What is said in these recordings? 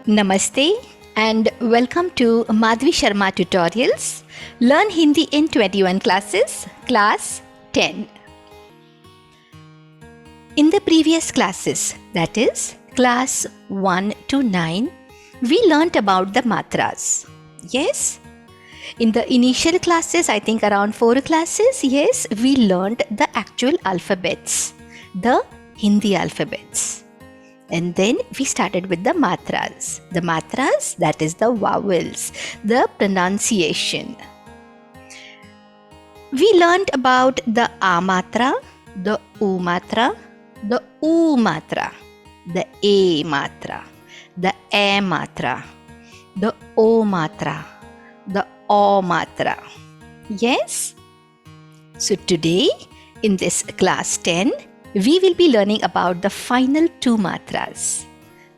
Namaste and welcome to Madhvi Sharma Tutorials. Learn Hindi in 21 classes, class 10. In the previous classes, that is class 1 to 9, we learnt about the matras. Yes? In the initial classes, I think around 4 classes, yes, we learnt the actual alphabets, the Hindi alphabets. And then we started with the matras. The matras, that is the vowels, the pronunciation. We learnt about the A matra, the U matra, the U matra, the A matra, the E matra, the O matra, the O matra. Yes? So today, in this class 10, we will be learning about the final 2 matras.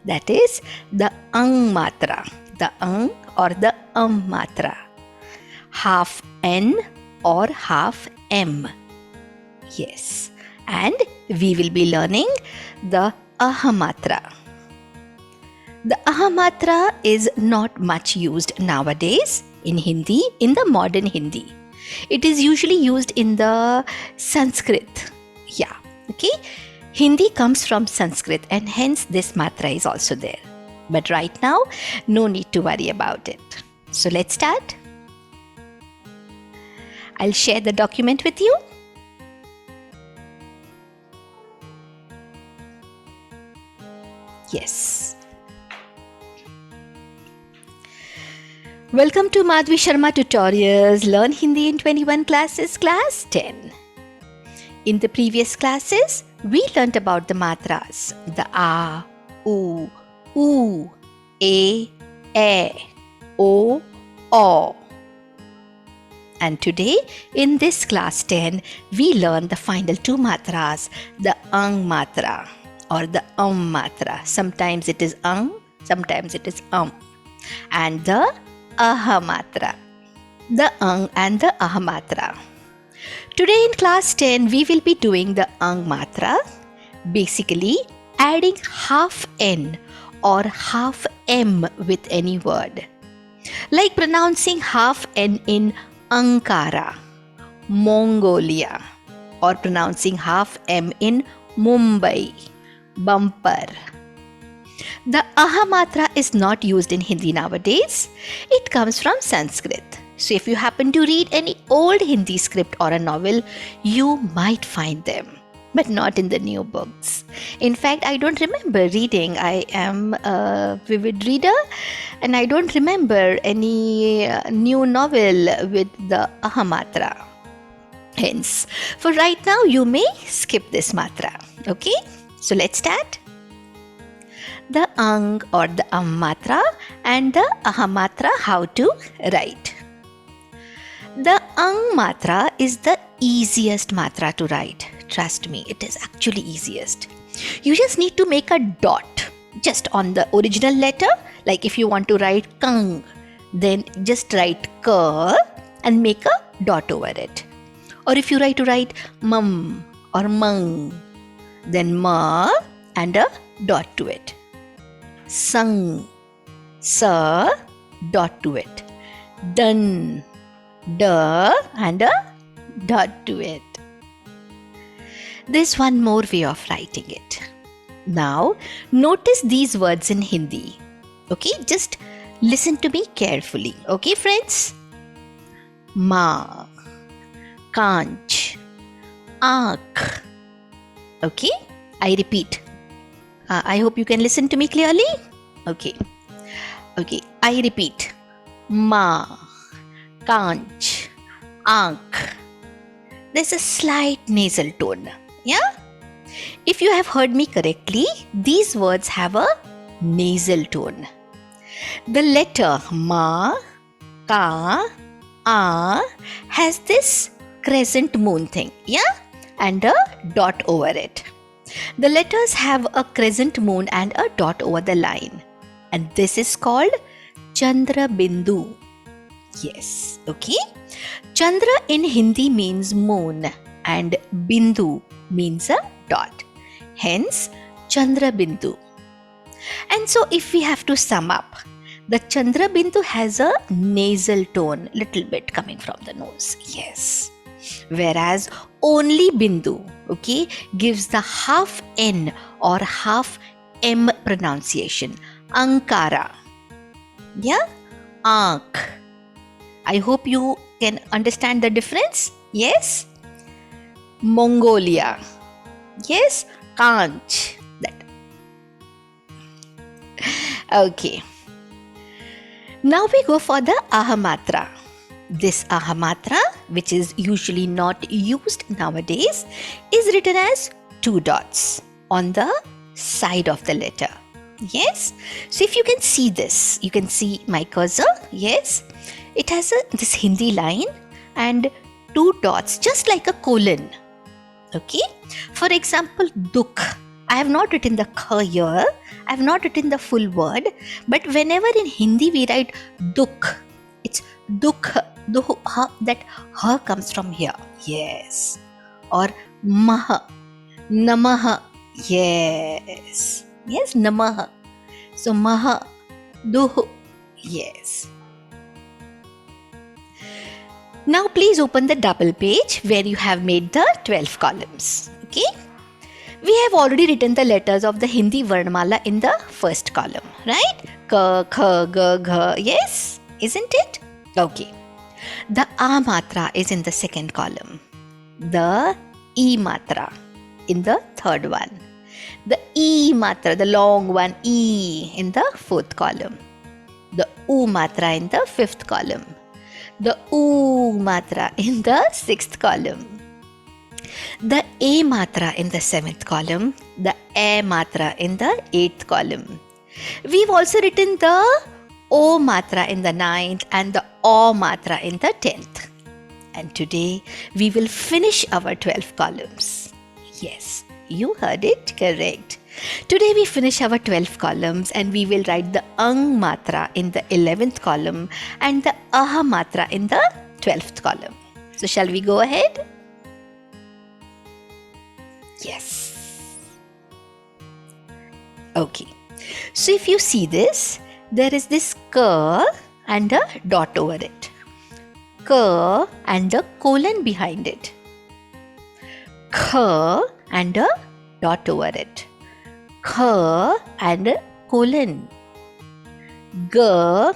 That is the Ang matra, the Ang or the matra. Half N or half M. Yes. And we will be learning the Ah matra. The Ah matra is not much used nowadays in Hindi, in the modern Hindi. It is usually used in the Sanskrit. Yeah. Okay, Hindi comes from Sanskrit and hence this matra is also there. But right now, no need to worry about it. So let's start. I'll share the document with you. Yes. Welcome to Madhvi Sharma Tutorials. Learn Hindi in 21 classes, class 10. In the previous classes, we learnt about the matras, the A, U, U, E, O, O. And today, in this class 10, we learn the final 2 matras, the Ang matra or the matra. Sometimes it is Ang, sometimes it is and the Ah matra, the Ang and the Ah matra. Today in class 10, we will be doing the Ang matra, basically adding half N or half M with any word. Like pronouncing half N in Ankara, Mongolia, or pronouncing half M in Mumbai, bumper. The Aha matra is not used in Hindi nowadays. It comes from Sanskrit. So if you happen to read any old Hindi script or a novel, you might find them, but not in the new books. In fact, I don't remember reading. I am a vivid reader and I don't remember any new novel with the Aha matra. Hence, for right now, you may skip this matra. Okay? So let's start. The Ang or the matra and the Aha matra, how to write. The Ang matra is the easiest matra to write. Trust me, it is actually easiest. You just need to make a dot just on the original letter. Like if you want to write Kang, then just write K and make a dot over it. Or if you write Mum or Mang, then Ma and a dot to it. Sang, Sa, dot to it. Done, Duh and a dot to it. There's one more way of writing it. Now, notice these words in Hindi. Okay, just listen to me carefully. Okay, friends? Ma, Kanch, Aankh. Okay, I repeat. I hope you can listen to me clearly. Okay, I repeat. Ma, Kanch, Aankh. There's a slight nasal tone. Yeah? If you have heard me correctly, these words have a nasal tone. The letter Ma, Ka, A has this crescent moon thing. Yeah? And a dot over it. The letters have a crescent moon and a dot over the line. And this is called Chandra Bindu. Yes, okay. Chandra in Hindi means moon and Bindu means a dot. Hence, Chandra Bindu. And so if we have to sum up, the Chandra Bindu has a nasal tone, little bit coming from the nose. Yes. Whereas only Bindu, okay, gives the half N or half M pronunciation. Ankara. Yeah? Ankh. I hope you can understand the difference. Yes? Mongolia. Yes? Kanch. That. Okay. Now we go for the Ahamatra. This Ahamatra, which is usually not used nowadays, is written as 2 dots on the side of the letter. Yes? So if you can see this, you can see my cursor. Yes? It has this Hindi line and 2 dots, just like a colon. Okay? For example, Dukh. I have not written the kha here. I have not written the full word. But whenever in Hindi we write Dukh, it's Dukh. That ha comes from here. Yes. Or Maha. Namaha. Yes. Yes, Namaha. So Maha. Duh. Yes. Now please open the double page where you have made the 12 columns. Okay. We have already written the letters of the Hindi Varnamala in the first column, right? Ka, kha, ga, gha. Yes, isn't it? Okay. The A Matra is in the second column. The E Matra in the third one. The E Matra, the long one, E, in the fourth column. The U Matra in the fifth column. The U Matra in the sixth column. The A Matra in the seventh column. The A Matra in the eighth column. We've also written the O Matra in the ninth and the O Matra in the 10th. And today we will finish our 12 columns. Yes, you heard it correct. Today we finish our 12 columns and we will write the Ang Matra in the 11th column and the Aha Matra in the 12th column. So shall we go ahead? Yes. Okay. So if you see this, there is this K and a dot over it. K and a colon behind it. K and a dot over it. K and a colon. G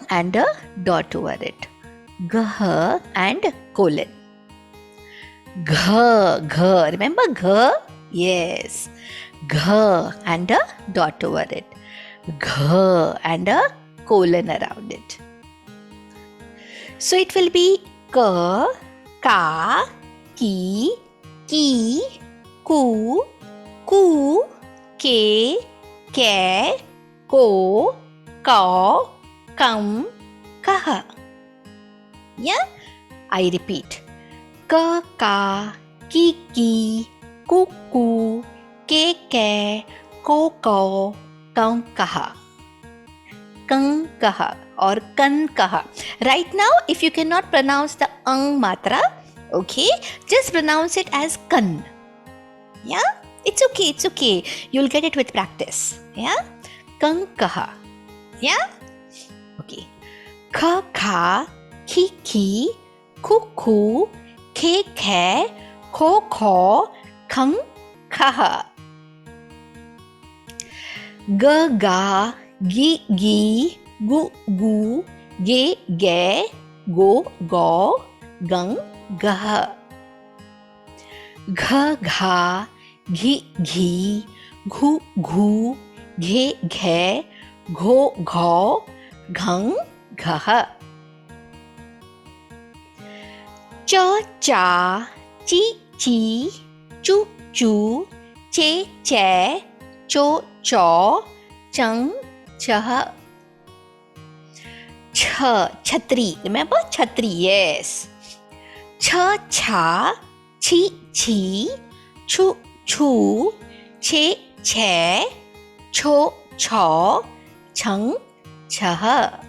and a dot over it. G and colon. G. Remember G? Yes. G and a dot over it. G and a colon around it. So it will be K, Ka, Ki, Ki, Ku, Ku, Ke, Ke, Ko, Kau, Kam, Kah. Yeah? I repeat. K, Ka, Ki, Ki, Ku, Ku, Ke, Ke, Ko, Kau, Kam, Kah. Kan Kaha or Kan Kaha. Right now, if you cannot pronounce the Ang Matra, okay, just pronounce it as Kan. Yeah? It's okay, it's okay. You'll get it with practice. Yeah? Kan Kaha. Yeah? Okay. Ka Kha, Ki Ki, Ku Ku, Ke Ke, Ko Ko, Kan Kaha. Ga Ga, Gi Gi, Gu Gu, Ge Ge, Go Go, Gang Gah. Gha Gha, Ghi Ghi, Ghu Ghu, Ghe Ghe, Gho Gho, Gang Gah. Cha Cha, Chi Chi, Chu Chu, Che Che, Cho Cho, Chang Chah. Chhatri. Remember Chhatri? Yes. Cha Cha, Chi Chi, Chu Chu, Che Che, Cho Cho, Chang Chah.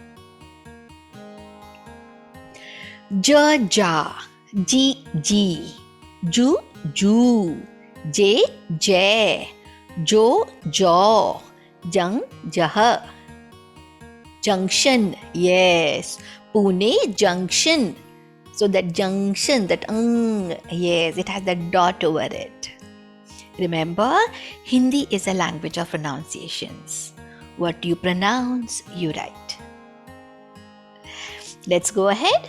Ja Ja, Ji Ji, Ju Ju, Je Je, Jo Jo, Jung, Jah. Junction, yes. Pune Junction. So that junction, that yes, it has that dot over it. Remember, Hindi is a language of pronunciations. What you pronounce, you write. Let's go ahead.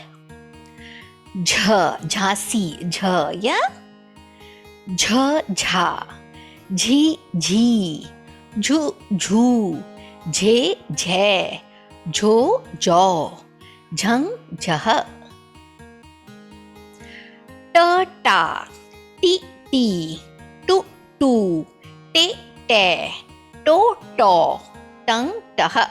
Jha, Jhansi, Jha, yeah? Jha, Jha. Jhi, Jhi. Jhu, Jhu. Jhe, Jhe. Jo, Jo. Jhang, Jah. Ta, Ta. Ti, Ti. Tu, Tu. Te, Te. To, To. Tang, Tah.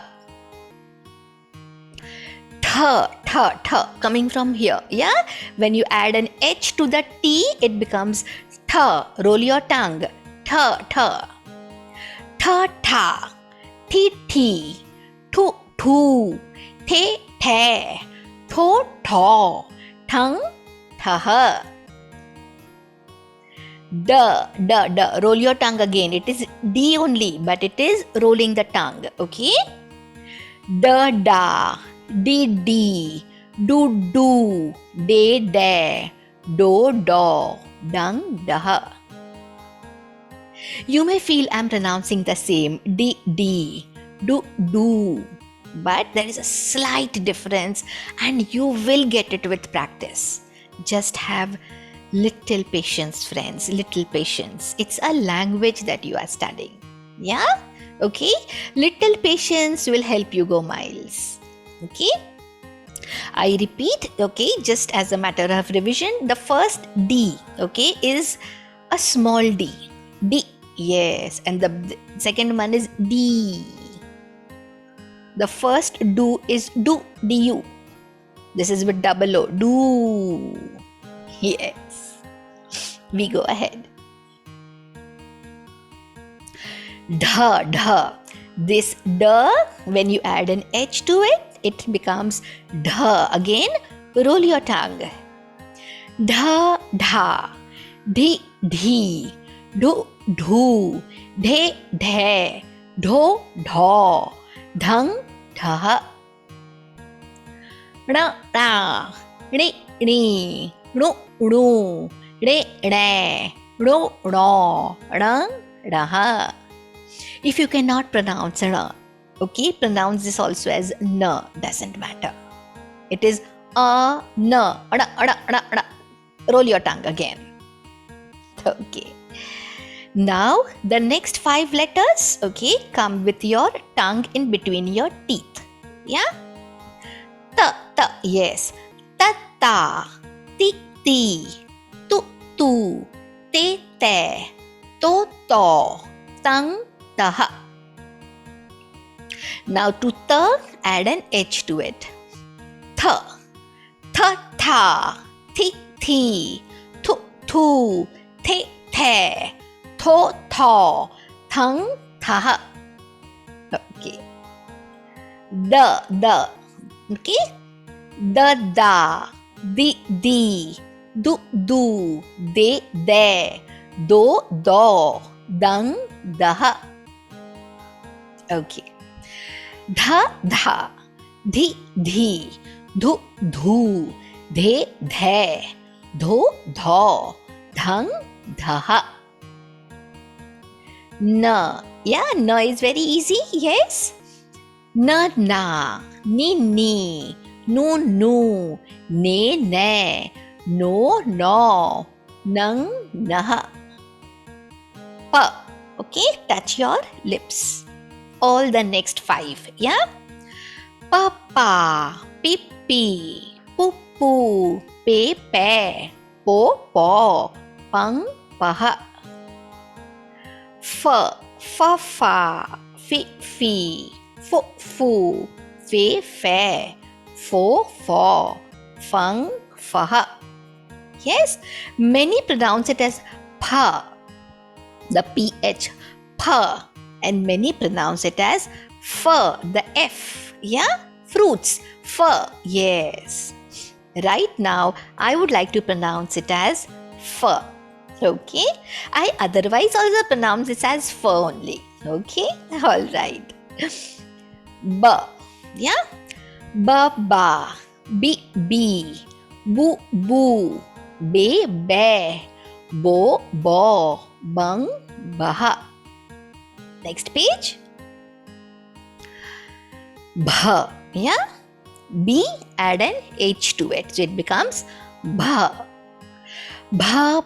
Th, coming from here, yeah? When you add an H to the T, it becomes th. Roll your tongue. Th. Tha. Thi, Thi. Thu, Thu. The, The. Tho, Tho. Thang, Thah. D. Roll your tongue again. It is D only, but it is rolling the tongue, okay? Da. Di, do, de, do, dang, dah. You may feel I'm pronouncing the same, di, do, but there is a slight difference and you will get it with practice. Just have little patience, friends, little patience. It's a language that you are studying, yeah? Okay? Little patience will help you go miles. Okay, I repeat, okay, just as a matter of revision, the first D, okay, is a small d. D, yes, and the second one is D. The first do is du, du. This is with double O, do. Yes, we go ahead. Dha. This da, when you add an H to it, it becomes dha. Again, roll your tongue. Dha, di, do, de, do, dhang, dhah. Ra, ri, ru, re, ro, rang, raha. If you cannot pronounce ra, okay, pronounce this also as na, doesn't matter. It is na, roll your tongue again. Okay. Now, the next 5 letters, okay, come with your tongue in between your teeth. Yeah? Ta, yes. Ta, ti, tu, te, to, tang, tah. Now to ta, add an H to it. Tha, thi, thu, the, tho, thang, thah. Okay. Da. Okay. Da, di, do, de, do, dang, dah. Okay. Dha, di, du, de, do, dhang, dah. Na. Yeah, na is very easy, yes? Na, ni, nu, ne, no, nang, nah. Pa. Okay, touch your lips. All the next 5, yeah? Papa, pipi, pupu, pepe, po, pang, paha. Fa, fi, fu, fe, fo, fang, faha. Yes, many pronounce it as pa, the ph, pa, and many pronounce it as fur, the f, yeah? Fruits, fur, yes. Right now, I would like to pronounce it as fur. Okay? I otherwise also pronounce this as fur only. Okay, all right. B, yeah, ba, b, boo, be, bo, bang, baha. Next page. Bha, yeah, B, add an H to it, so it becomes bha. Bha,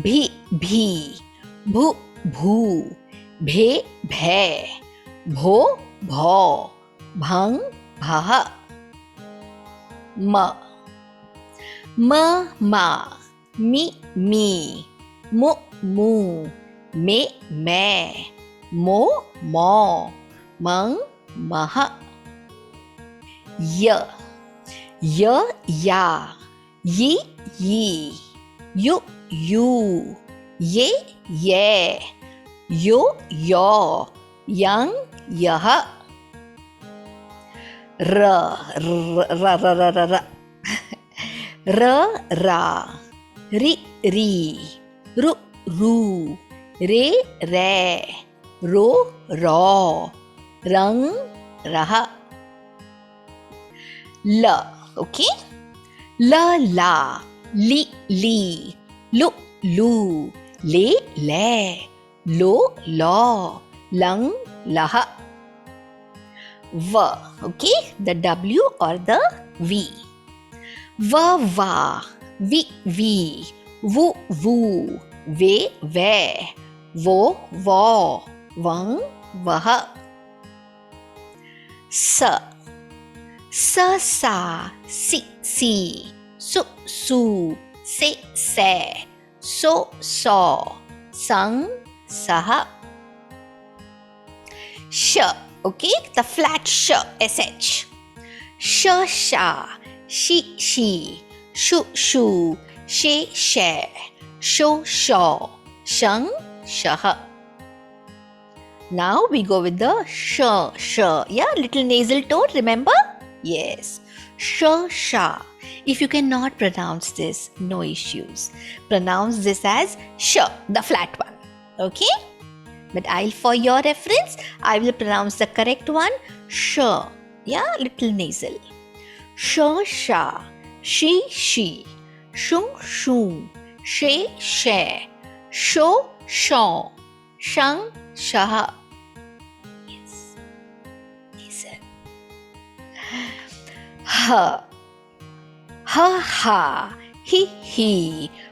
bhi, bhu, bhe, bho, bhang, bhaha. Ma, mi, mu, me, mo, mang, maha. Ya, ya, yi, yu, ye, yo, yang, yaha. Ra, ri, ru, re, ro, rang, raha. La, okay? La, li, lu, le, lo, lang, laha. Va, okay? The W or the V. Va, vi, vu, ve, vo, vang, vaha. Sa, sa, si, su, se, so, sang, saha. Sh, okay, the flat sh, sh. Sha, she, shu, she, sho, shang, shaha. Now we go with the sh, yeah, little nasal tone, remember? Yes, sha. If you cannot pronounce this, no issues. Pronounce this as sh, the flat one, okay? But for your reference, I will pronounce the correct one, sh, yeah, little nasal. Sha, she, shu, she, sho, shang, shaha. Yes, nasal. Ha, he,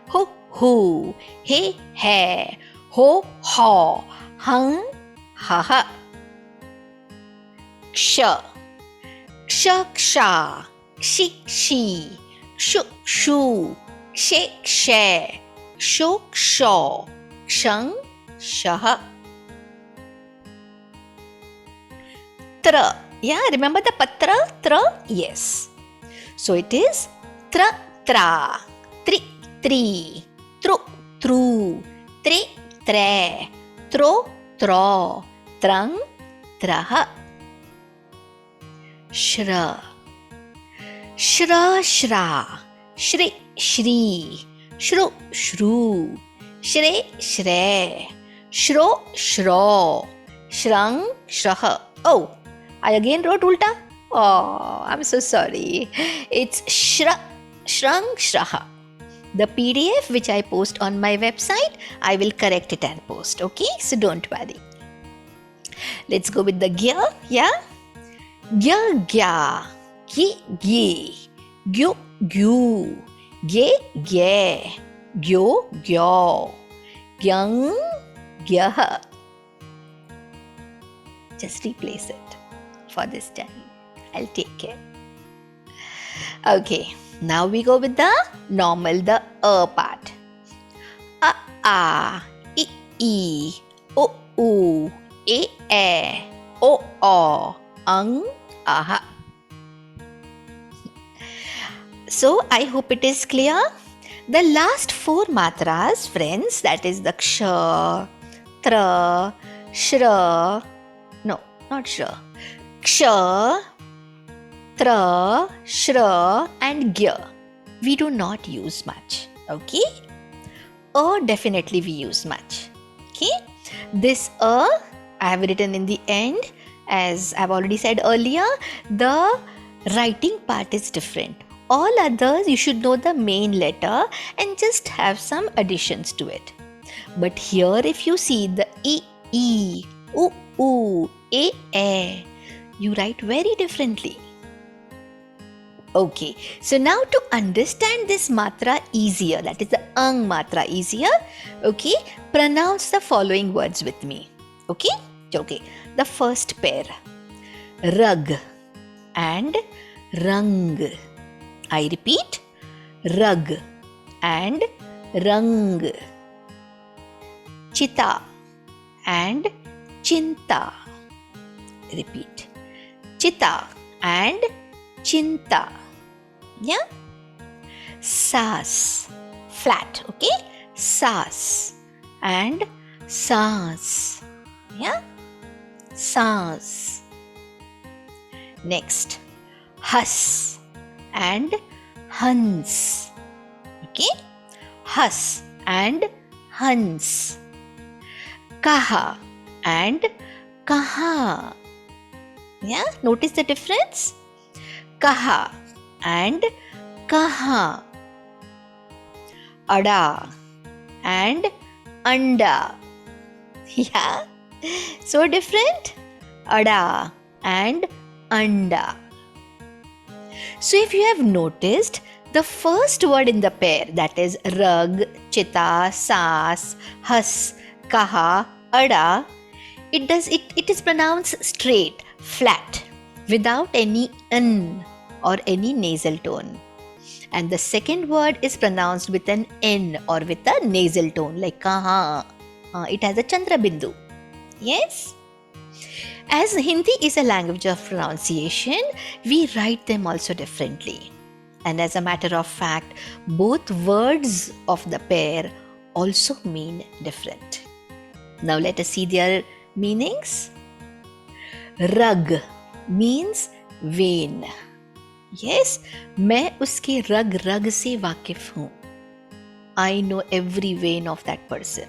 hu, he, ho, hung, ha. Ksha, she, shu, she, sho, shang, shaha. Tra, yeah, remember the patra? Tra, yes. So it is tra, tri, tru, tre, tro, trang, traha. Shra, shri, shru, shre, shro, shrang, shraha. Oh, I again wrote ulta. Oh, I'm so sorry. It's shrang, shraha. The PDF which I post on my website, I will correct it and post. Okay, so don't worry. Let's go with the gya. Yeah, gya, gi, gyu, gye, gyo, gyang, gyaha. Just replace it for this time. I'll take care. Okay, now we go with the normal, the part. A, I, o, e, o, ang, aha. So I hope it is clear. The last 4 matras, friends, that is the ksha, tra, shra, no, not shra, ksha, tra, shra and gya. We do not use much, okay? Definitely we use much, okay? This I have written in the end. As I've already said earlier, the writing part is different. All others, you should know the main letter and just have some additions to it. But here, if you see the E, U, A, you write very differently. Okay, so now to understand this matra easier, that is the ang matra easier, okay, pronounce the following words with me. Okay, the first pair, rug and rang. I repeat, rug and rang. Chita and chinta. Repeat, chita and chinta. Yeah? Sas, flat, okay? Sas and saas. Yeah? Saas. Next, hus and hans. Okay? Hus and hans. Kaha and kaha. Yeah? Notice the difference? Kaha and kaha. Ada and anda. Yeah? So different? Ada and anda. So if you have noticed, the first word in the pair, that is rug, chita, saas, hus, kaha, ada, it is pronounced straight, flat, without any n or any nasal tone. And the second word is pronounced with an n or with a nasal tone, like kaha. It has a chandra bindu. Yes? As Hindi is a language of pronunciation, we write them also differently. And as a matter of fact, both words of the pair also mean different. Now let us see their meanings. Rug means vein. Yes, मैं उसके रग रग से वाकिफ हूँ. I know every vein of that person.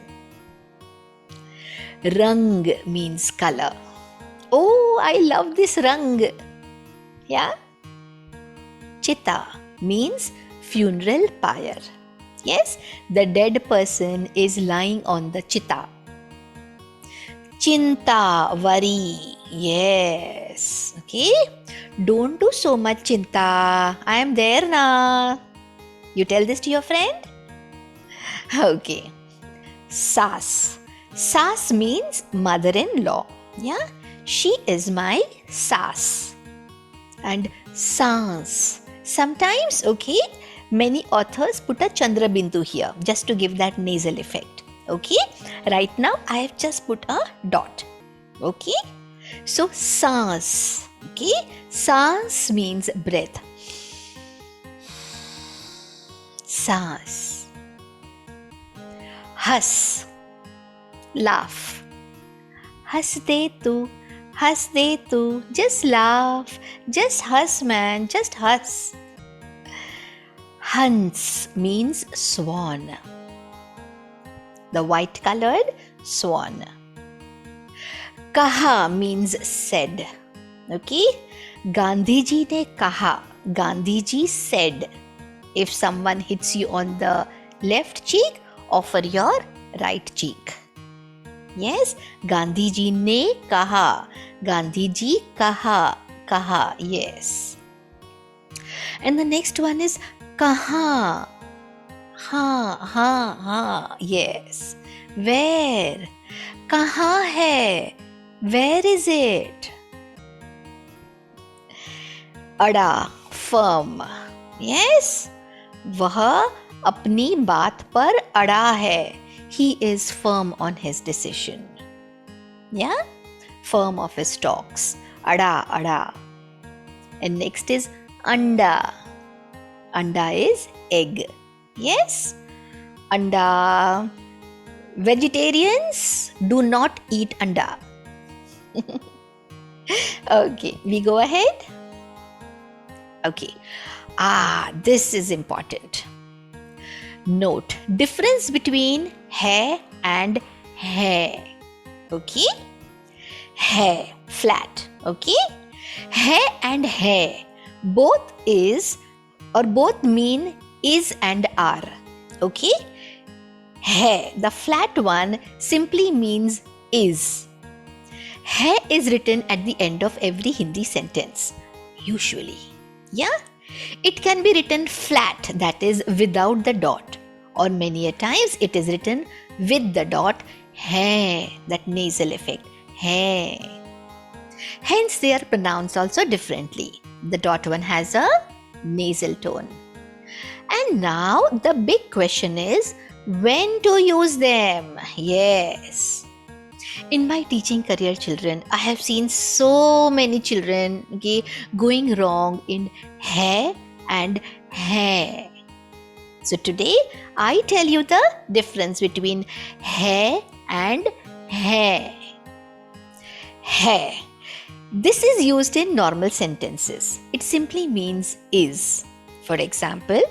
Rang means color. Oh, I love this rang. Yeah? Chita means funeral pyre. Yes, the dead person is lying on the chita. Chinta, worry. Yes. Okay. Don't do so much chinta. I am there na. You tell this to your friend? Okay. Sas. Sas means mother-in-law. Yeah. She is my sas. And sans. Sometimes, okay, many authors put a chandra bindu here just to give that nasal effect. Okay. Right now, I have just put a dot. Okay. So, sans. Okay. Sans means breath. Sans. Hus. Laugh. Hus de tu, just laugh, just hus man, just hus. Hans means swan, the white colored swan. Kaha means said. Okay, Gandhi ji ne kaha, Gandhi ji said, if someone hits you on the left cheek, offer your right cheek. Yes, Gandhi ji ne kaha, Gandhi ji kaha, yes. And the next one is kaha, ha, yes. Where? Kaha hai? Where is it? Ada, firm. Yes, वह अपनी बात पर अड़ा है. He is firm on his decision. Yeah? Firm of his talks. Ada. And next is anda. Anda is egg. Yes? Anda. Vegetarians do not eat anda. Okay, we go ahead. Okay. This is important. Note difference between hai and hai. Okay? Hai, flat. Okay? Hai and hai both mean is and are. Okay? Hai, the flat one, simply means is. Hai is written at the end of every Hindi sentence, usually. Yeah? It can be written flat, that is without the dot, or many a times it is written with the dot, hai, that nasal effect, hai. Hence they are pronounced also differently. The dot one has a nasal tone. And now the big question is, when to use them? Yes. In my teaching career, children, I have seen so many children going wrong in hai and hai. So today I tell you the difference between hai and hai. Hai. This is used in normal sentences. It simply means is. For example,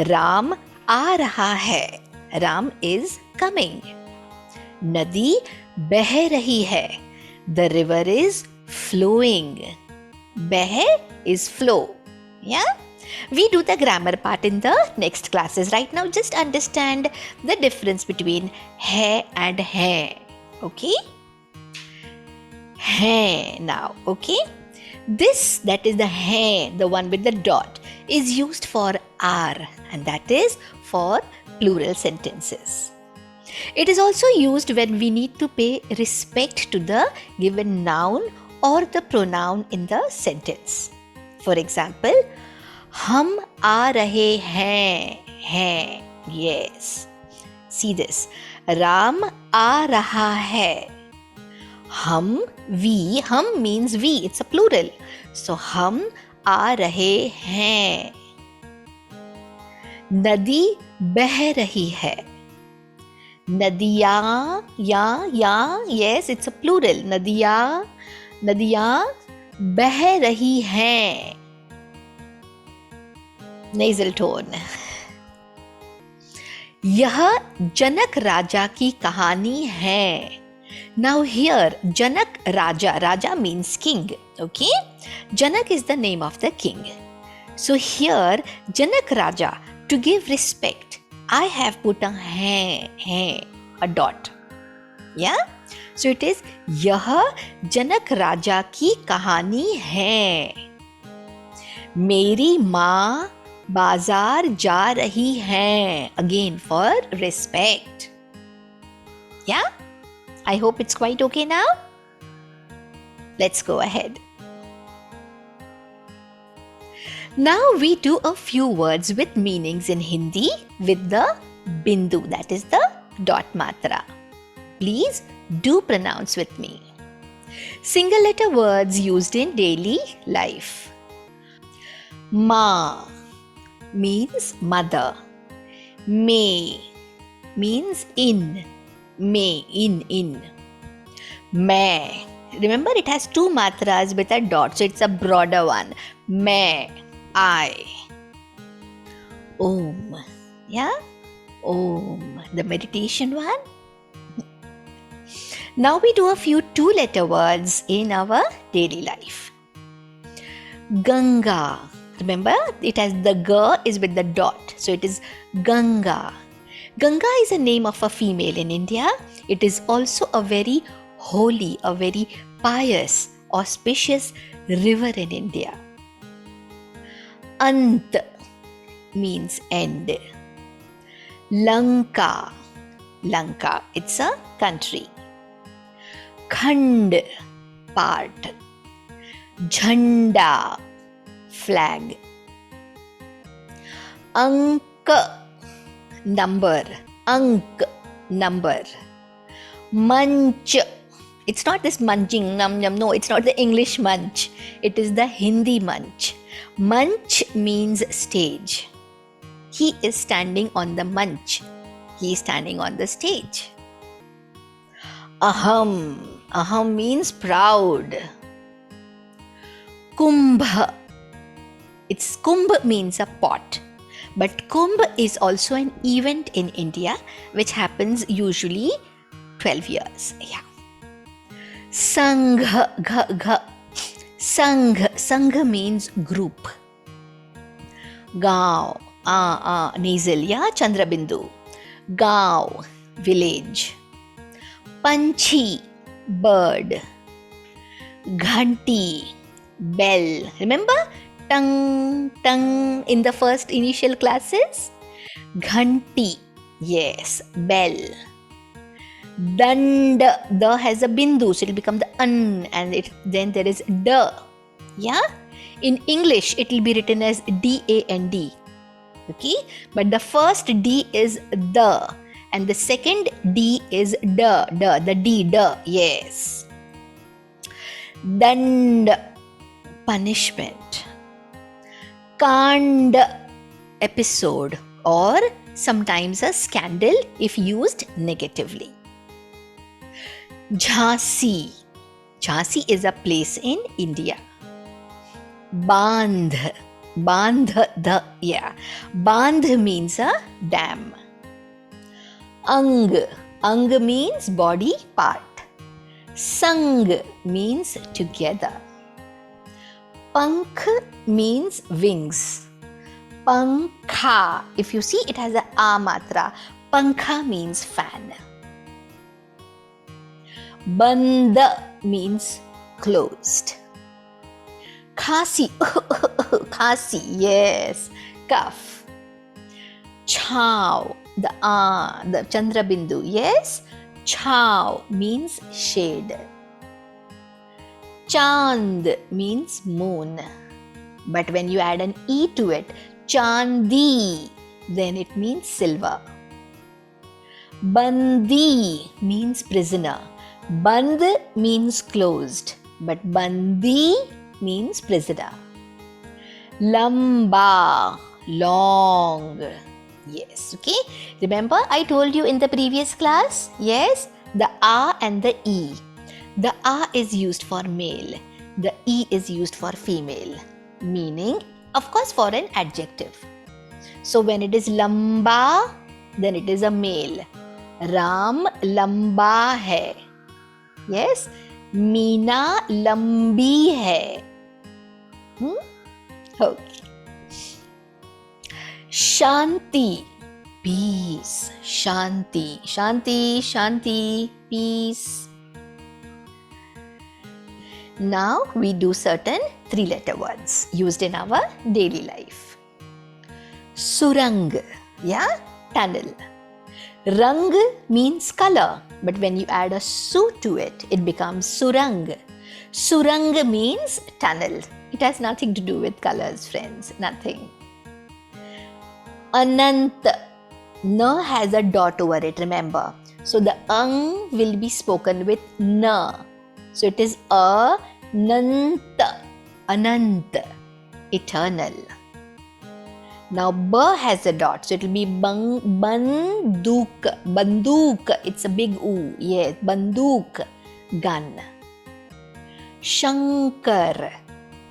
Ram aa raha hai. Ram is coming. Nadi beh rahi hai. The river is flowing. Beh is flow. Yeah? We do the grammar part in the next classes. Right now, just understand the difference between hai and hai. Okay? Hai now. Okay? This, that is the hai, the one with the dot, is used for are, and that is for plural sentences. It is also used when we need to pay respect to the given noun or the pronoun in the sentence. For example, hum aa rahe hain. Yes. See this. Ram aa raha hai. Hum, we. Hum means we. It's a plural. So, hum aa rahe hain. Nadi beh rahi hai. Nadiya, ya, yes, it's a plural. Nadiya beh rahi hain. Nasal tone. यह जनक राजा की कहानी है. Now here, Janak Raja means king. Okay? Janak is the name of the king. So here, Janak Raja, to give respect, I have put a hai, a dot. Yeah? So it is, यह जनक राजा की कहानी है. मेरी माँ बाजार जा रही है. Again for respect. Yeah? I hope it's quite okay now. Let's go ahead. Now we do a few words with meanings in Hindi with the bindu, that is the dot matra. Please do pronounce with me. Single letter words used in daily life. Ma means mother. Me means in. Me, in. Main. Remember, it has two matras with a dot, so it's a broader one. Main, I. Om. Yeah? Om. The meditation one. Now we do a few two-letter words in our daily life. Ganga. Remember, it has the ga is with the dot, so it is Ganga. Ganga is a name of a female in India. It is also a very holy, a very pious, auspicious river in India. Ant means end. Lanka, it's a country. Khand, part. Jhanda, flag. Ank, number. Ank, number. Munch. It's not this munching, num. No, it's not the English munch. It is the Hindi munch. Munch means stage. He is standing on the munch. He is standing on the stage. Aham. Aham means proud. Kumbh. Kumbh means a pot. But Kumbh is also an event in India which happens usually 12 years. Yeah. Sangha, gha, gha. Sangha means group. Gaon, nasal, yeah, Chandrabindu. Gaon, village. Panchi, bird. Ghanti, bell. Remember? Tung, tung in the first initial classes? Ghanti, yes, bell. Dand, the has a bindu, so it will become the an, and then there is the. Yeah? In English, it will be written as D-A-N-D. Okay? But the first D is the, and the second D is the D, yes. Dand, punishment. Kand, episode, or sometimes a scandal if used negatively. Jhansi. Jhansi is a place in India. Bandh. Bandh means a dam. Ang means body part. Sang means together. Pankh means wings. Pankha, if you see, it has a a matra. Pankha means fan. Band means closed. Khasi, khasi, yes, cough. Chhav, the Chandrabindu, yes. Chhav means shade. Chand means moon. But when you add an E to it, Chandi, then it means silver. Bandi means prisoner. Band means closed, but Bandi means prisoner. Lamba, long. Yes, okay. Remember I told you in the previous class? Yes, the A and the E. The A is used for male. The E is used for female. Meaning, of course, for an adjective. So when it is lamba, then it is a male. Ram lamba hai. Yes, Meena lambi hai. Okay. Shanti, peace. Shanti, shanti, shanti, peace. Now we do certain 3-letter words used in our daily life. Surang, yeah, tunnel. Rang means color, but when you add a su to it, it becomes surang. Surang means tunnel. It has nothing to do with colors, friends, nothing. Anant, na has a dot over it, remember. So the ang will be spoken with na. So it is anant, anant, eternal. Now ba has a dot, so it will be banduk, banduk. It's a big oo, yes, banduk, gun. Shankar,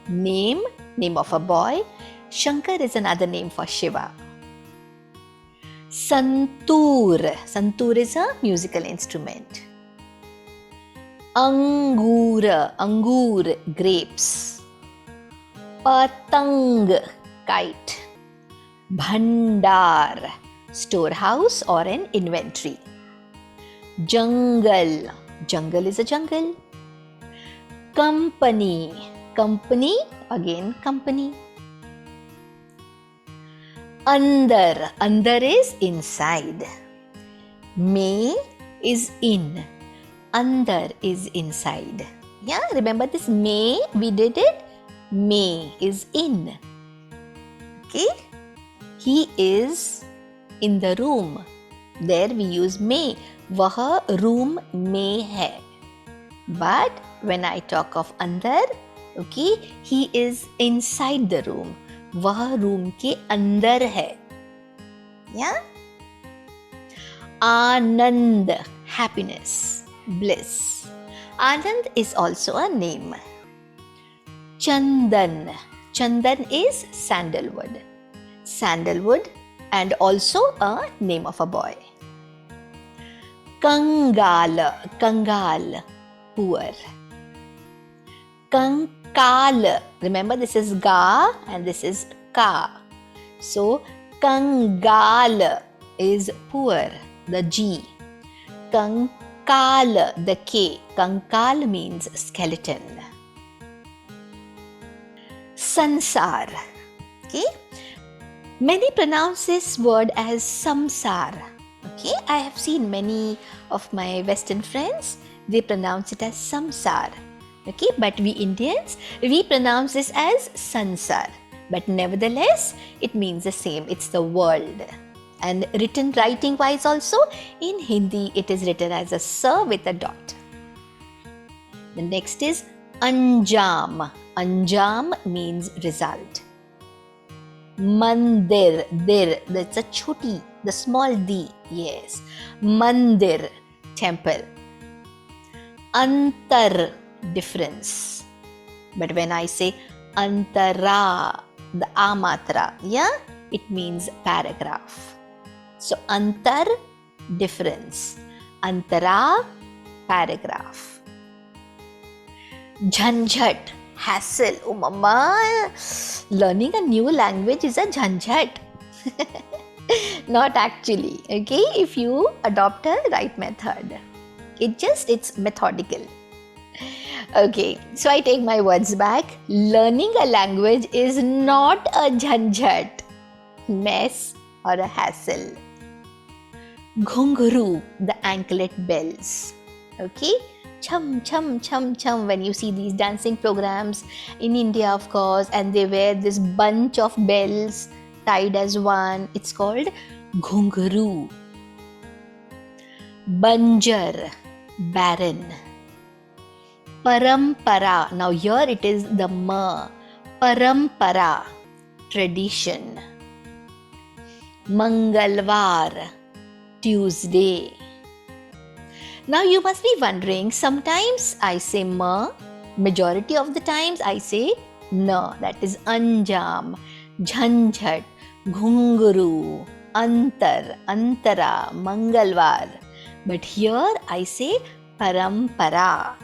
name of a boy. Shankar is another name for Shiva. Santur, santur is a musical instrument. Angur, angur, grapes. Patang, kite. Bhandar, storehouse or an inventory. Jungle, jungle is a jungle. Company, company, again company. Andar, andar is inside. May is in. Andar is inside. Yeah, remember this may, we did it. May is in. Okay. He is in the room. There we use may. Wah room mein hai. But when I talk of andar, okay, he is inside the room. Wah room ke andar hai. Yeah? Anand, happiness, bliss. Anand is also a name. Chandan, chandan is sandalwood. Sandalwood and also a name of a boy. Kangal, kangal, poor. Kankal. Remember, this is ga and this is ka. So, Kangal is poor, the G. Kankal, the K. Kankal means skeleton. Sansar. Okay. Many pronounce this word as samsar. Okay. I have seen many of my Western friends, they pronounce it as samsar. Okay. But we Indians, we pronounce this as sansar. But nevertheless, it means the same. It's the world. And writing wise also, in Hindi, it is written as a sa with a dot. The next is Anjam. Anjam means result. Mandir, dir, that's a choti, the small d, yes. Mandir, temple. Antar, difference. But when I say Antara, the A Maatra, yeah, it means paragraph. So Antar, difference. Antara, paragraph. Jhanjhat, hassle. Oh mama, learning a new language is a jhanjhat. Not actually, okay, if you adopt a right method. It's methodical. Okay, so I take my words back. Learning a language is not a jhanjhat, mess or a hassle. Ghunguru, the anklet bells. Okay, chum chum chum chum, when you see these dancing programs in India, of course, and they wear this bunch of bells tied as one, it's called ghunguru. Banjar, barren. Parampara, now here it is the ma. Parampara, tradition. Mangalwar, Tuesday. Now you must be wondering, sometimes I say ma, majority of the times I say na, that is anjam, jhanjhat, ghunguru, antar, antara, mangalwar. But here I say parampara.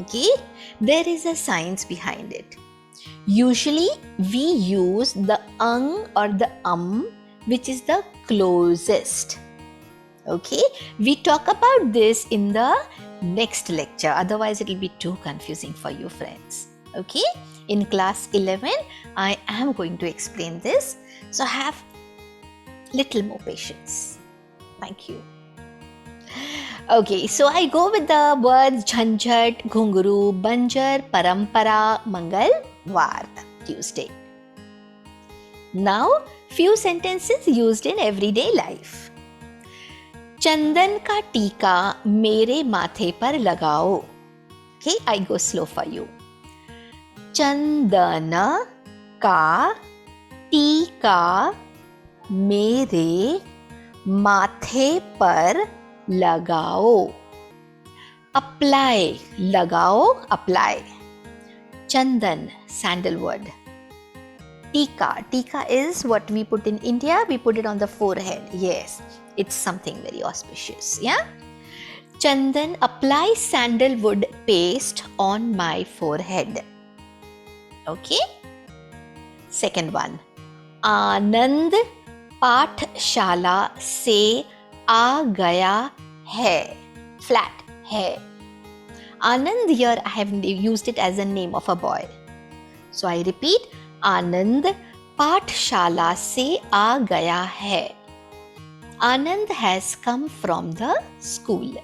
Okay, there is a science behind it. Usually we use the ang or the which is the closest. Okay, we talk about this in the next lecture, otherwise it will be too confusing for you friends. Okay, in class 11 I am going to explain this, so have little more patience. Thank you. Okay, so I go with the words jhanjhat, ghunguru, banjar, parampara, mangalwar, Tuesday. Now, few sentences used in everyday life. Chandan ka tika mere mathe par lagao. Okay, I go slow for you. Chandana ka tika mere mathe par lagao. Apply, lagao, apply. Chandan, sandalwood. Tika, tika is what we put in India, we put it on the forehead. Yes, it's something very auspicious, yeah? Chandan, apply sandalwood paste on my forehead. Okay? Second one. Anand पाठशाला से आ गया है. Flat, है. Anand, here I have used it as a name of a boy. So I repeat, Anand पाठशाला से आ गया है. Anand has come from the school.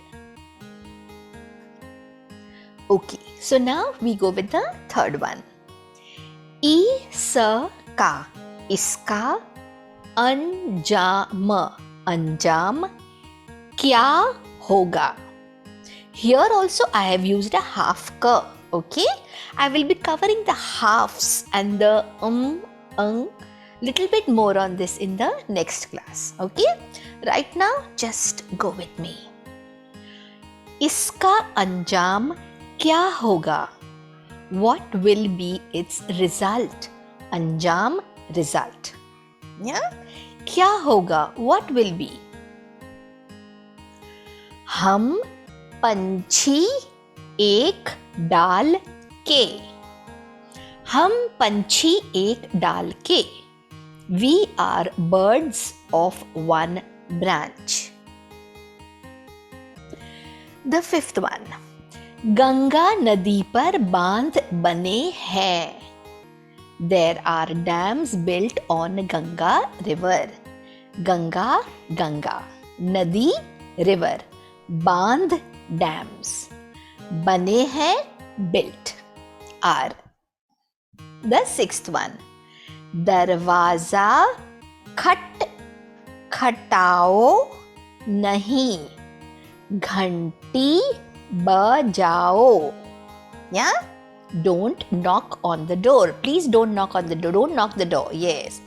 Okay, so now we go with the third one. इसका, इसका अंजाम, अंजाम क्या होगा. Here also I have used a half ka. Okay, I will be covering the halves and the little bit more on this in the next class. Okay, right now just go with me. इसका अंजाम क्या होगा. What will be its result? अंजाम, result. Yeah? क्या होगा? What will be? हम पंछी एक डाल के, हम पंछी एक डाल के. We are birds of one branch. The fifth one. Ganga नदी पर बांध बने हैं. There are dams built on Ganga river. Ganga, Ganga. नदी, river. बांध, dams. बने हैं, built. Are. The sixth one. दरवाजा खट खटाओ नहीं, घंटी बजाओ. Yeah? Don't knock on the door. Please don't knock on the door. Don't knock the door. Yes.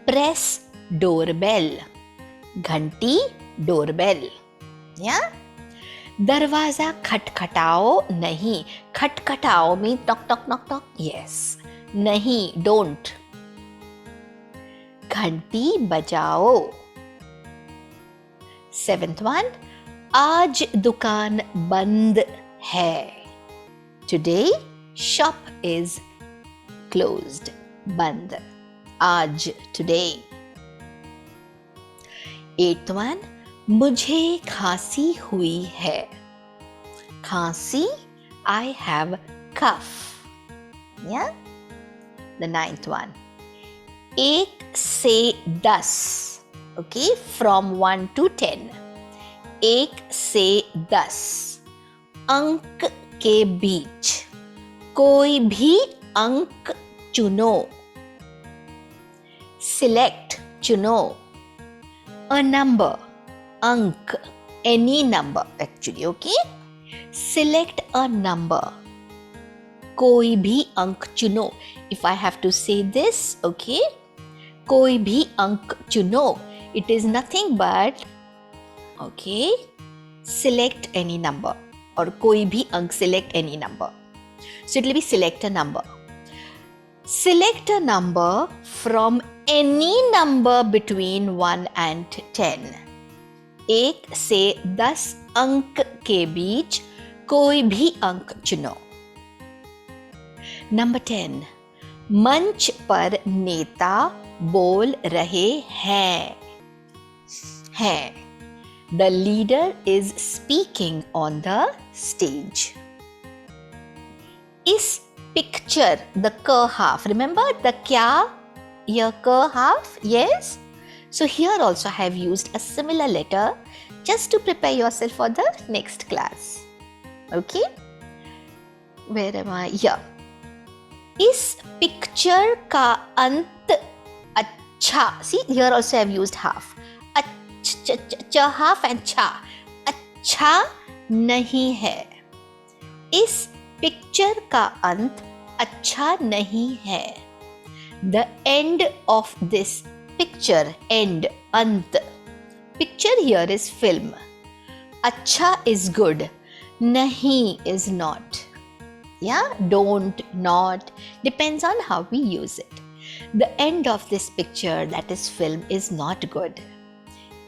Press doorbell. घंटी, doorbell. Yeah? दरवाजा खटखटाओ नहीं. खटखटाओ means knock knock knock knock. Yes. नहीं, don't. घंटी बजाओ. Seventh one. आज दुकान बंद है. Today shop is closed. बंद. आज, today. Eighth one. मुझे खांसी हुई है. खांसी, I have cough. Yeah? The ninth one. 1 से 10. Okay, from 1 to 10. 1 से 10 अंक के बीच कोई भी अंक चुनो. Select, चुनो. A number, अंक, any number actually, okay? Select a number. कोई भी अंक चुनो. If I have to say this, okay? कोई भी अंक चुनो. It is nothing but, okay? Select any number. और कोई भी अंक, select any number. So it will be select a number. Select a number from any number between 1 and 10. 1 से 10 अंक के बीच कोई भी अंक चुनो. Number 10. मंच पर नेता बोल रहे हैं. The leader is speaking on the stage. इस picture, the k half, remember the kya, your k half, yes? So here also I have used a similar letter just to prepare yourself for the next class. Okay? Where am I? Here. इस picture का अंत अच्छा. See, here also I have used half. half and cha. अच्छा नहीं है. इस picture का अंत अच्छा नहीं है. The end of this picture, end, ant. Picture here is film. अच्छा is good. Nahi is not. Yeah, don't, not, depends on how we use it. The end of this picture, that is film, is not good.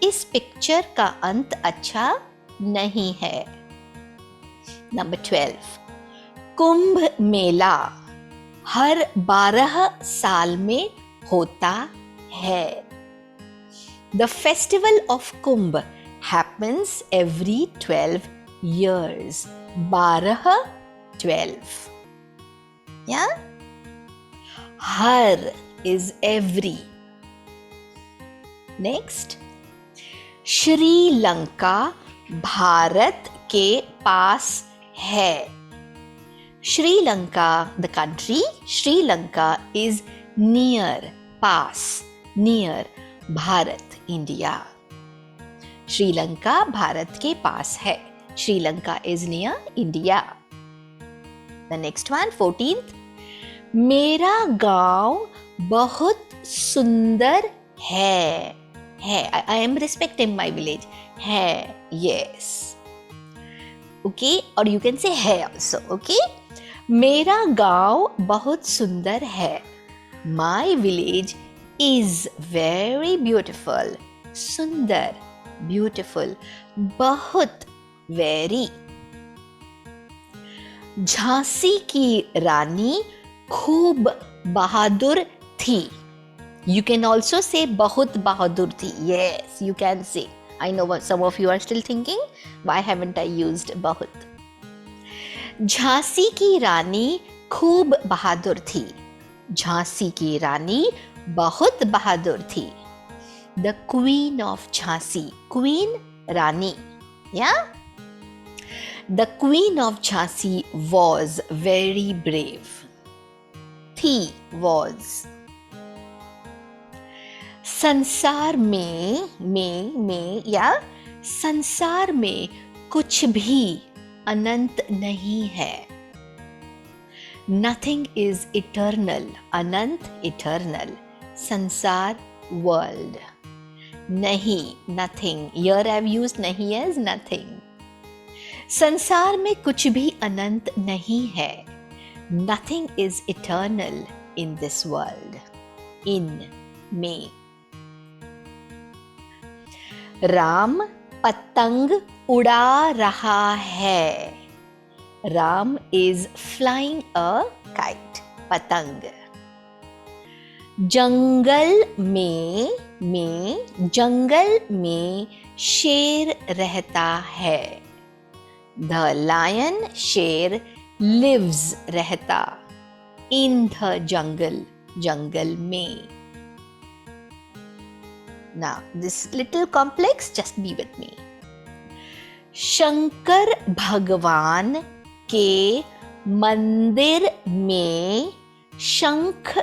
इस picture का अंत अच्छा नहीं है. Number 12. Kumbh Mela हर 12 साल में होता है. The festival of Kumbh happens every 12 years. 12, 12. Yeah? Har is every. Next. Sri Lanka Bharat के पास है. Sri Lanka, the country, Sri Lanka is near, pass, near, Bharat, India. Sri Lanka Bharat के पास है. Sri Lanka is near India. The next one, 14th. मेरा गांव बहुत सुंदर है. I am respecting my village. है, yes. Okay, or you can say है also. Okay. मेरा गांव बहुत सुंदर है. My village is very beautiful. सुंदर, beautiful, बहुत, very. झांसी की रानी खूब बहादुर थी. You can also say बहुत बहादुर थी. Yes, you can say. I know what some of you are still thinking. Why haven't I used बहुत? झांसी की रानी खूब बहादुर थी. झांसी की रानी बहुत बहादुर थी. The Queen of Jhansi. Queen, Rani. Yeah? The Queen of Jhansi was very brave. Thi was. संसार में या संसार में कुछ भी अनंत नहीं है. Nothing is eternal. Anant, eternal. संसार, world. नहीं, nothing. Here I have used नहीं as nothing. संसार में कुछ भी अनंत नहीं है. Nothing is eternal in this world. In, में. राम पतंग उड़ा रहा है. Ram is flying a kite. पतंग. जंगल में शेर रहता है. The lion, शेर, lives, रहता. In the jungle, जंगल में. Now, this little complex, just be with me. Shankar भगवान के मंदिर में शंख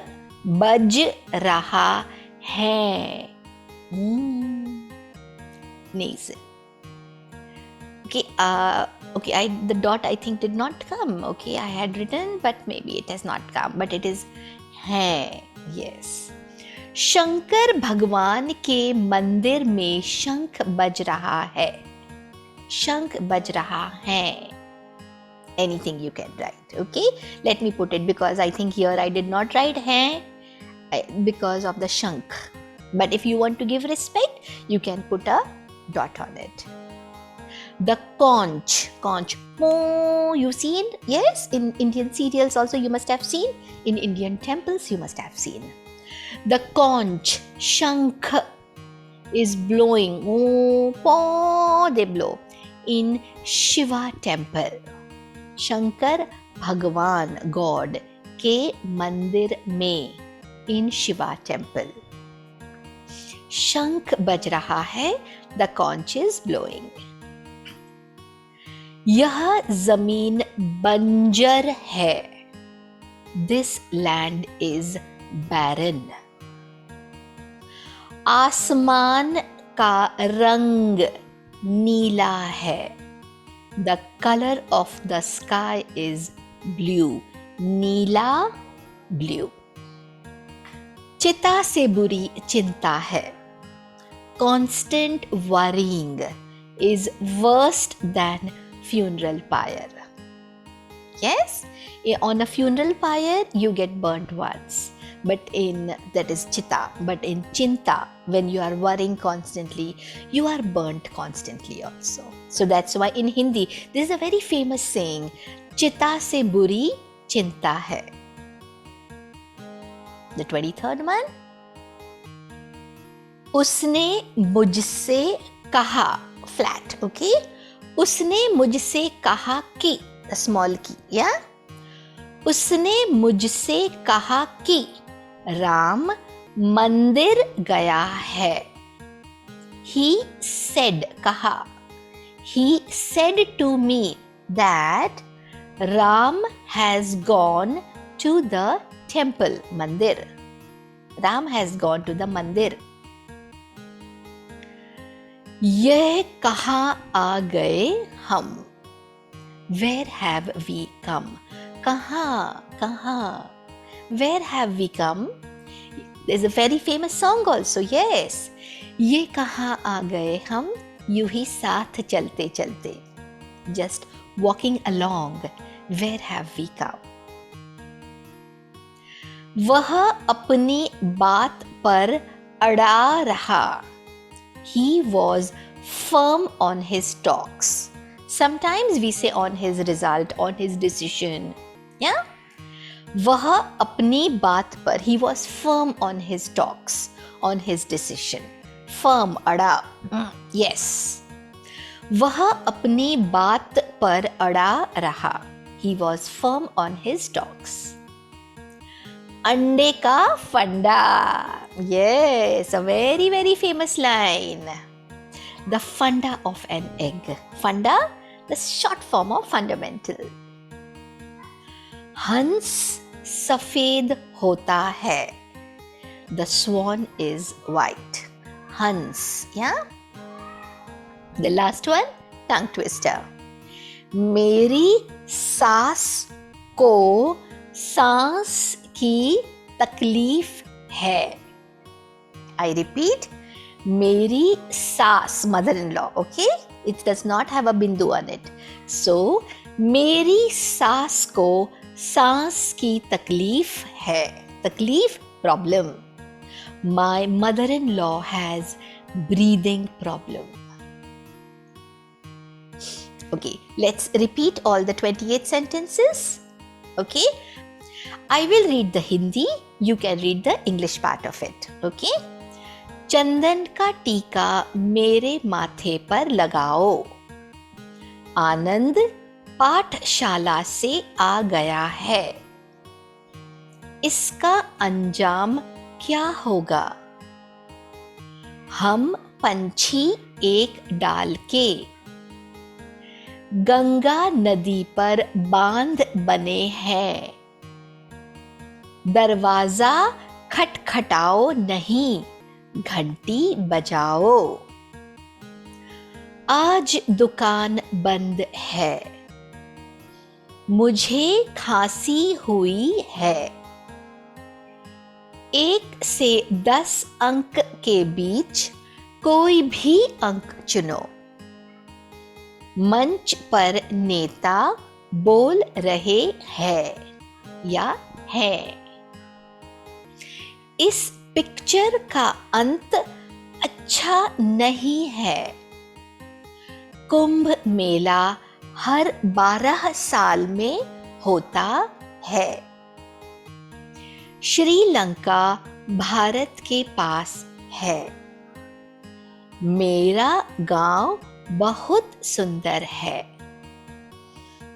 बज रहा है. Nice. Okay, the dot I think did not come. Okay, I had written, but maybe it has not come. But it is है. Yes. शंकर भगवान के मंदिर में शंख बज रहा है. शंख बज रहा है. Anything you can write. Okay, let me put it because I think here I did not write hai because of the shankh. But if you want to give respect, you can put a dot on it. The conch. Oh, you seen? Yes, in Indian serials also you must have seen. In Indian temples you must have seen. The conch, shankh, is blowing. Oh, paw, they blow. In Shiva temple. Shankar भगवान God के मंदिर में. इन Shiva temple. शंख बज रहा है. The conch is blowing. यह जमीन बंजर है. दिस लैंड इज बैरन. आसमान का रंग नीला है. The color of the sky is blue. Neela, blue. चिता से बुरी चिंता है. Constant worrying is worse than funeral pyre. Yes, on a funeral pyre you get burnt once. But that is chitta. But in chinta, when you are worrying constantly, you are burnt constantly also. So that's why in Hindi, this is a very famous saying, चिता से बुरी चिंता है. The 23rd one. उसने मुझसे कहा. Flat, okay? उसने मुझसे कहा कि. The small key, yeah? उसने मुझसे कहा कि राम मंदिर गया है. He said, कहा. He said to me that Ram has gone to the temple, mandir. Ram has gone to the mandir. ये कहाँ आ गए हम. Where have we come? कहाँ. Where have we come? There's a very famous song also. Yes. ये कहाँ आ गए हम. यूं ही साथ चलते चलते. Just walking along. Where have we come? वह अपनी बात पर अड़ा रहा. He was firm on his talks. Sometimes we say on his result, on his decision. Yeah? वह अपनी बात पर, he was firm on his talks, on his decision. Firm, अड़ा. Yes. वह अपनी बात पर अड़ा रहा. He was firm on his talks. अंडे का फंडा. Yes, a very, very famous line. The funda of an egg. Funda, the short form of fundamental. हंस सफेद होता है. The swan is white. Hans, yeah? The last one, tongue twister. मेरी सास को सांस की तकलीफ है. I repeat, मेरी सास, mother-in-law, okay? It does not have a bindu on it. So, मेरी सास को सांस की तकलीफ है. तकलीफ, problem. My mother-in-law has breathing problem. Okay, let's repeat all the 28 sentences. Okay, I will read the Hindi. You can read the English part of it. Okay. चंदन का टीका मेरे माथे पर लगाओ. आनंद पाठशाला से आ गया है. इसका अंजाम क्या होगा? हम पंछी एक डाल के. गंगा नदी पर बांध बने हैं. दरवाजा खटखटाओ नहीं, घंटी बजाओ. आज दुकान बंद है. मुझे खांसी हुई है. 1 से 10 अंक के बीच कोई भी अंक चुनो. मंच पर नेता बोल रहे हैं या हैं. इस पिक्चर का अंत अच्छा नहीं है. कुंभ मेला हर 12 साल में होता है. श्रीलंका भारत के पास है. मेरा गांव बहुत सुंदर है.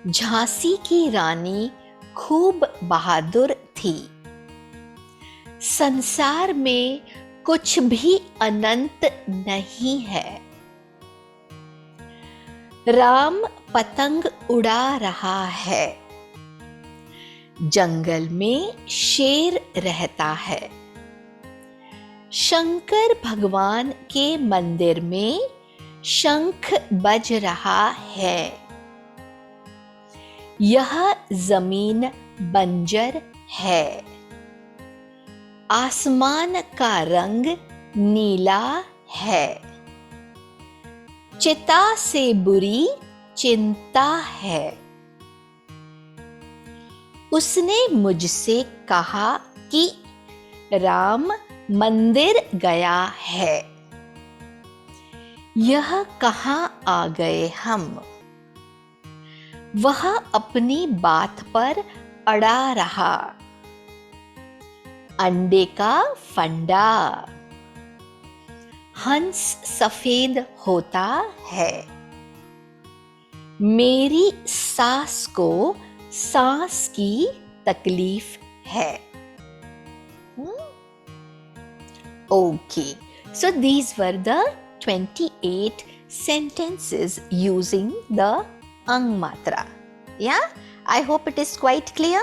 झांसी की रानी खूब बहादुर थी. संसार में कुछ भी अनंत नहीं है. राम पतंग उड़ा रहा है. जंगल में शेर रहता है. शंकर भगवान के मंदिर में शंख बज रहा है. यह जमीन बंजर है. आसमान का रंग नीला है. चिता से बुरी चिंता है. उसने मुझसे कहा कि राम मंदिर गया है. यह कहाँ आ गए हम. वह अपनी बात पर अड़ा रहा. अंडे का फंडा. हंस सफेद होता है. मेरी सास को सांस की तकलीफ है. Okay, so these were the 28 sentences using the ang matra. Yeah, I hope it is quite clear.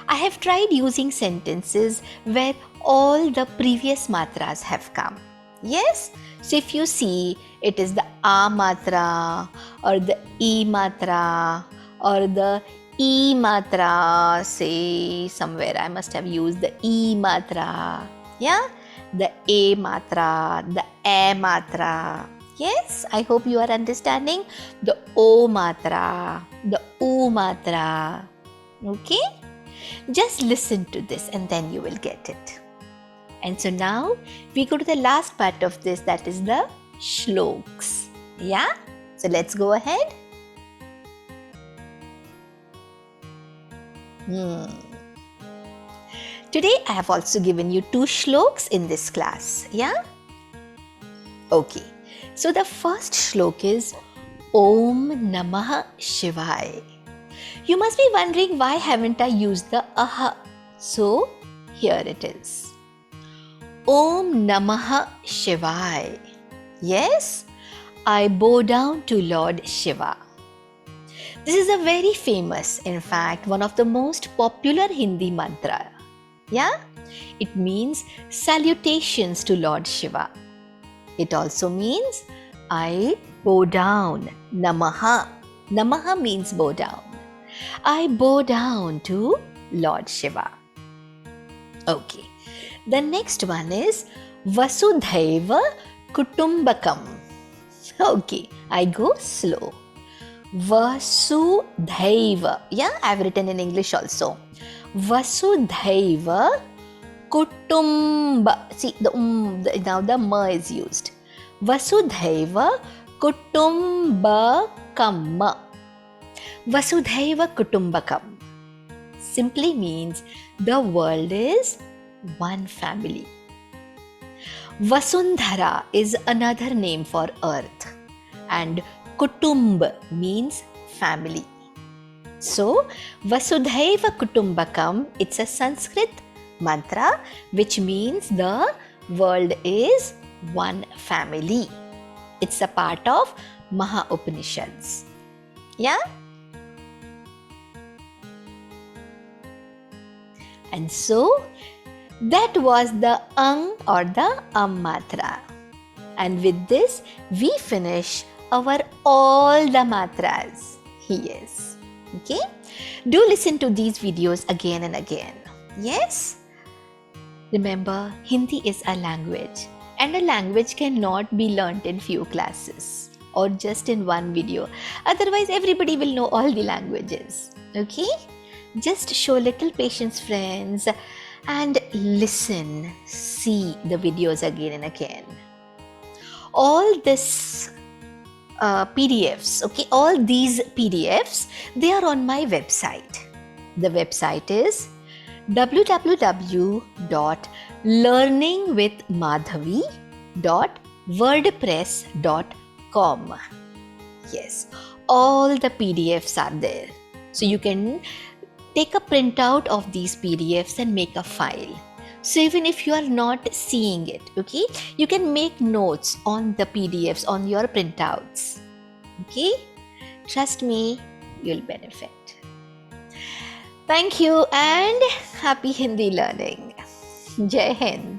I have tried using sentences where all the previous matras have come. Yes, so if you see, it is the a matra or the e matra or the e matra. Say somewhere I must have used the e matra. Yeah, the a matra, the a matra. Yes, I hope you are understanding the o matra, the u matra. Okay, just listen to this and then you will get it. And so now we go to the last part of this, that is the shloks. Yeah, so let's go ahead. Hmm. Today I have also given you 2 shloks in this class. Yeah? Okay. So the first shlok is Om Namah Shivaya. You must be wondering why haven't I used the aha. So here it is. Om Namah Shivaya. Yes, I bow down to Lord Shiva. This is a very famous, in fact, one of the most popular Hindi mantra. Yeah? It means salutations to Lord Shiva. It also means I bow down. Namaha. Namaha means bow down. I bow down to Lord Shiva. Okay. The next one is Vasudhaiva Kutumbakam. Okay, I go slow. Vasudhaiva. Yeah, I've written in English also. Vasudhaiva Kutumba. See, now the ma is used. Vasudhaiva Kutumbakam. Vasudhaiva Kutumbakam simply means the world is one family. Vasundhara is another name for earth, and Kutumb means family. So, Vasudhaiva Kutumbakam, it's a Sanskrit mantra which means the world is one family. It's a part of Maha Upanishads. Yeah? And so, that was the ang or the matra. And with this, we finish our all the matras. Yes. Okay? Do listen to these videos again and again. Yes? Remember, Hindi is a language, and a language cannot be learnt in few classes or just in one video. Otherwise, everybody will know all the languages. Okay? Just show little patience, friends, and listen, see the videos again and again. All this PDFs, okay, all these PDFs, they are on my website. The website is www.learningwithmadhavi.wordpress.com. Yes, all the PDFs are there. So you can take a printout of these PDFs and make a file. So even if you are not seeing it, okay, you can make notes on the PDFs on your printouts. Okay, trust me, you'll benefit. Thank you and happy Hindi learning. Jai Hind.